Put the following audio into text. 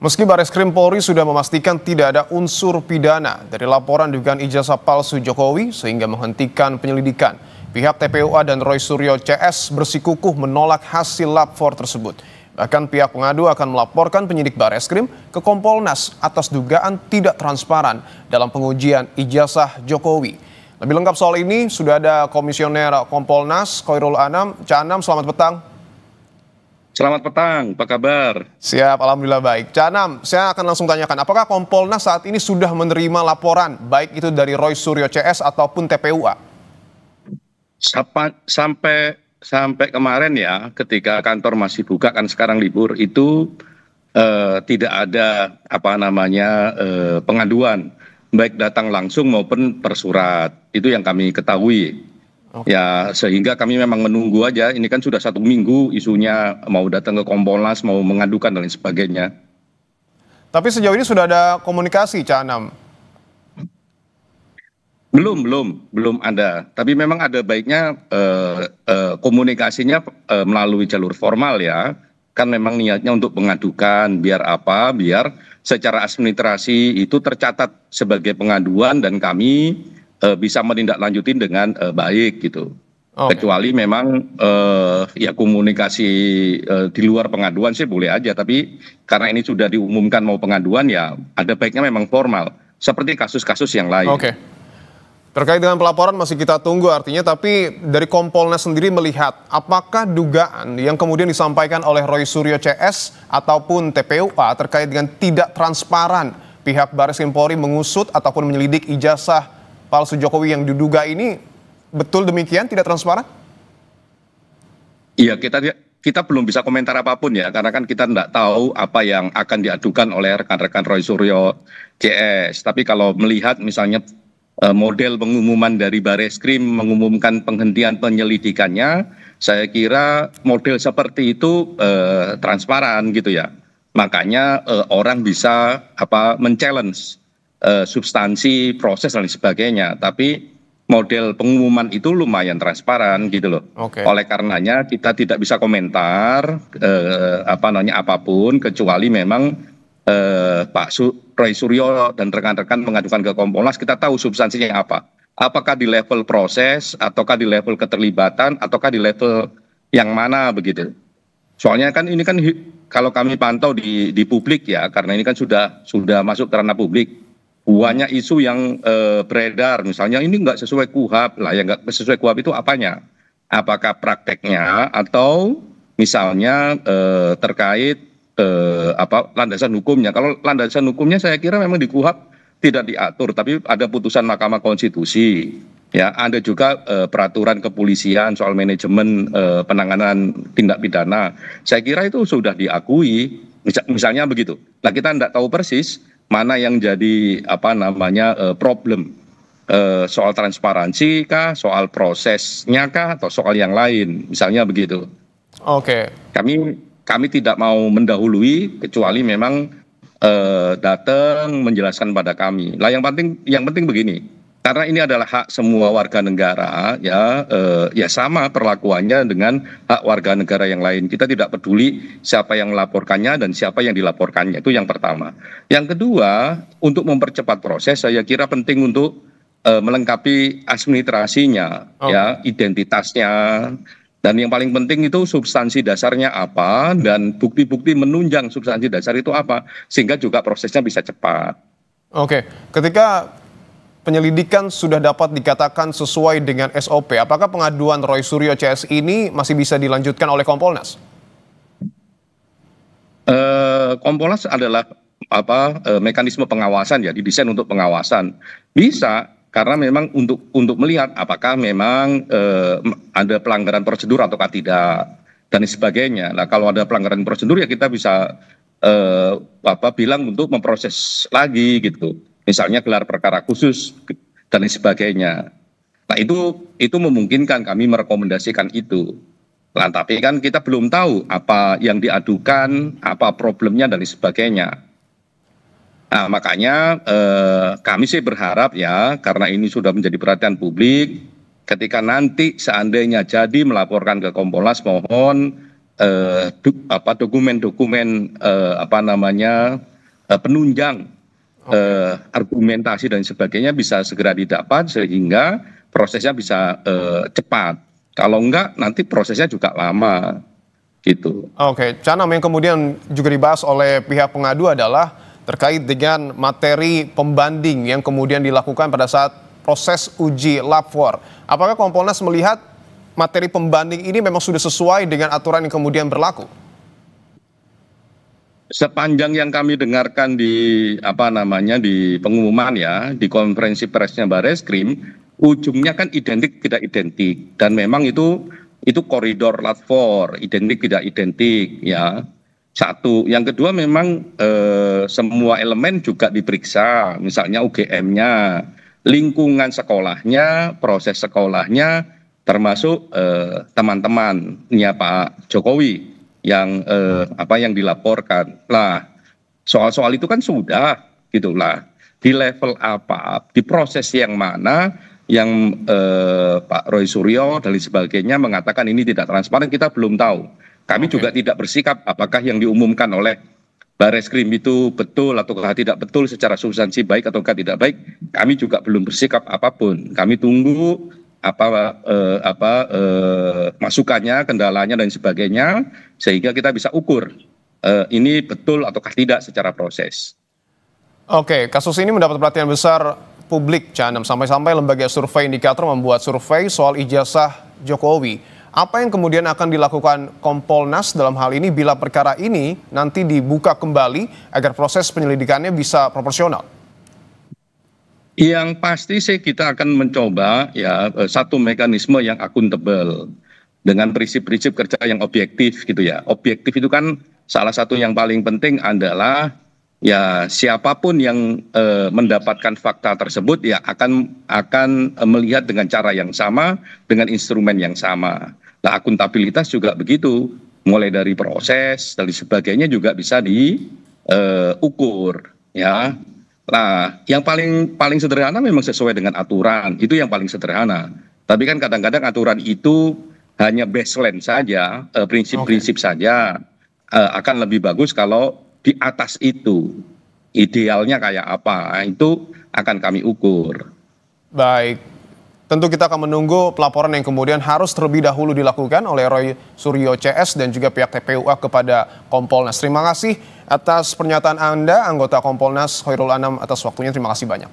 Meski Bareskrim Polri sudah memastikan tidak ada unsur pidana dari laporan dugaan ijazah palsu Jokowi sehingga menghentikan penyelidikan, pihak TPUA dan Roy Suryo CS bersikukuh menolak hasil lapor tersebut. Bahkan pihak pengadu akan melaporkan penyidik Bareskrim ke Kompolnas atas dugaan tidak transparan dalam pengujian ijazah Jokowi. Lebih lengkap soal ini sudah ada Komisioner Kompolnas Khoirul Anam. Cak Anam, selamat petang. Selamat petang, apa kabar? Siap, alhamdulillah baik. Cak Anam, saya akan langsung tanyakan, apakah Kompolnas saat ini sudah menerima laporan, baik itu dari Roy Suryo CS ataupun TPUA? Sampai kemarin ya, ketika kantor masih buka, kan sekarang libur, itu tidak ada pengaduan, baik datang langsung maupun per surat. Itu yang kami ketahui. Ya, sehingga kami memang menunggu aja, ini kan sudah 1 minggu isunya mau datang ke Kompolnas, mau mengadukan dan lain sebagainya. Tapi sejauh ini sudah ada komunikasi, Cak Anam? Belum ada. Tapi memang ada baiknya komunikasinya melalui jalur formal ya. Kan memang niatnya untuk mengadukan, biar apa? Biar secara administrasi itu tercatat sebagai pengaduan dan kami bisa menindaklanjutin dengan baik gitu. Kecuali memang ya komunikasi di luar pengaduan sih boleh aja, tapi karena ini sudah diumumkan mau pengaduan ya ada baiknya memang formal seperti kasus-kasus yang lain. Oke. Terkait dengan pelaporan masih kita tunggu artinya, tapi dari Kompolnas sendiri melihat apakah dugaan yang kemudian disampaikan oleh Roy Suryo CS ataupun TPUA terkait dengan tidak transparan pihak Bareskrim Polri mengusut ataupun menyelidik ijazah palsu Jokowi yang diduga ini, betul demikian, tidak transparan? Iya, kita belum bisa komentar apapun ya, karena kan kita tidak tahu apa yang akan diadukan oleh rekan-rekan Roy Suryo CS. Tapi kalau melihat misalnya model pengumuman dari Bareskrim mengumumkan penghentian penyelidikannya, saya kira model seperti itu transparan gitu ya. Makanya orang bisa men-challenge substansi proses dan sebagainya, tapi model pengumuman itu lumayan transparan gitu loh. Oleh karenanya kita tidak bisa komentar apapun kecuali memang Pak Roy Suryo dan rekan-rekan mengajukan ke Kompolnas, kita tahu substansinya apa. Apakah di level proses, ataukah di level keterlibatan, ataukah di level yang mana begitu. Soalnya kan ini kan kalau kami pantau di publik ya, karena ini kan sudah masuk ke ranah publik. Banyak isu yang beredar, misalnya ini nggak sesuai KUHAP lah, yang nggak sesuai KUHAP itu apanya? Apakah prakteknya atau misalnya terkait landasan hukumnya? Kalau landasan hukumnya saya kira memang di KUHAP tidak diatur, tapi ada putusan Mahkamah Konstitusi. Ya, ada juga peraturan kepolisian soal manajemen penanganan tindak pidana. Saya kira itu sudah diakui, misalnya begitu. Nah, kita tidak tahu persis mana yang jadi problem, soal transparansi kah, soal prosesnya kah, atau soal yang lain, misalnya begitu. Kami tidak mau mendahului kecuali memang datang menjelaskan pada kami. Lah yang penting begini, karena ini adalah hak semua warga negara ya sama perlakuannya dengan hak warga negara yang lain. Kita tidak peduli siapa yang melaporkannya dan siapa yang dilaporkannya, itu yang pertama. Yang kedua, untuk mempercepat proses saya kira penting untuk melengkapi administrasinya, ya, identitasnya, dan yang paling penting itu substansi dasarnya apa dan bukti-bukti menunjang substansi dasar itu apa, sehingga juga prosesnya bisa cepat. Ketika penyelidikan sudah dapat dikatakan sesuai dengan SOP, apakah pengaduan Roy Suryo CS ini masih bisa dilanjutkan oleh Kompolnas? Kompolnas adalah mekanisme pengawasan ya, didesain untuk pengawasan. Bisa, karena memang untuk melihat apakah memang ada pelanggaran prosedur ataukah tidak dan sebagainya. Nah, kalau ada pelanggaran prosedur ya kita bisa bilang untuk memproses lagi gitu. Misalnya gelar perkara khusus dan sebagainya. Nah, itu memungkinkan kami merekomendasikan itu. Nah, tapi kan kita belum tahu apa yang diadukan, apa problemnya dan sebagainya. Nah, makanya kami sih berharap ya, karena ini sudah menjadi perhatian publik, ketika nanti seandainya jadi melaporkan ke Kompolnas, mohon dokumen-dokumen penunjang argumentasi dan sebagainya bisa segera didapat sehingga prosesnya bisa cepat. Kalau enggak nanti prosesnya juga lama gitu. Oke, Canam, yang kemudian juga dibahas oleh pihak pengadu adalah terkait dengan materi pembanding yang kemudian dilakukan pada saat proses uji lapor. Apakah Kompolnas melihat materi pembanding ini memang sudah sesuai dengan aturan yang kemudian berlaku? Sepanjang yang kami dengarkan di di pengumuman ya, di konferensi persnya Bareskrim, ujungnya kan identik tidak identik, dan memang itu koridor lapor, identik tidak identik ya. Satu, yang kedua memang semua elemen juga diperiksa, misalnya UGM-nya, lingkungan sekolahnya, proses sekolahnya, termasuk teman-temannya Pak Jokowi yang yang dilaporkan. Nah, soal-soal itu kan sudah gitulah. Di level apa, di proses yang mana yang Pak Roy Suryo dan sebagainya mengatakan ini tidak transparan, kita belum tahu. Kami juga tidak bersikap apakah yang diumumkan oleh Bareskrim itu betul ataukah tidak betul secara substansi baik ataukah tidak baik. Kami juga belum bersikap apapun. Kami tunggu masukannya, kendalanya dan sebagainya, sehingga kita bisa ukur ini betul ataukah tidak secara proses. Oke, kasus ini mendapat perhatian besar publik, Canam, sampai-sampai lembaga survei indikator membuat survei soal ijazah Jokowi. Apa yang kemudian akan dilakukan Kompolnas dalam hal ini bila perkara ini nanti dibuka kembali agar proses penyelidikannya bisa proporsional? Yang pasti sih kita akan mencoba ya satu mekanisme yang akuntabel dengan prinsip-prinsip kerja yang objektif gitu ya. Objektif itu kan salah satu yang paling penting adalah ya siapapun yang mendapatkan fakta tersebut ya akan melihat dengan cara yang sama, dengan instrumen yang sama. Nah, akuntabilitas juga begitu, mulai dari proses dan sebagainya juga bisa diukur ya. Nah, yang paling sederhana memang sesuai dengan aturan, itu yang paling sederhana. Tapi kan kadang-kadang aturan itu hanya baseline saja, prinsip-prinsip saja. Akan lebih bagus kalau di atas itu, idealnya kayak apa, itu akan kami ukur. Baik, tentu kita akan menunggu pelaporan yang kemudian harus terlebih dahulu dilakukan oleh Roy Suryo CS dan juga pihak TPUA kepada Kompolnas. Terima kasih atas pernyataan Anda, anggota Kompolnas Khairul Anam, atas waktunya. Terima kasih banyak.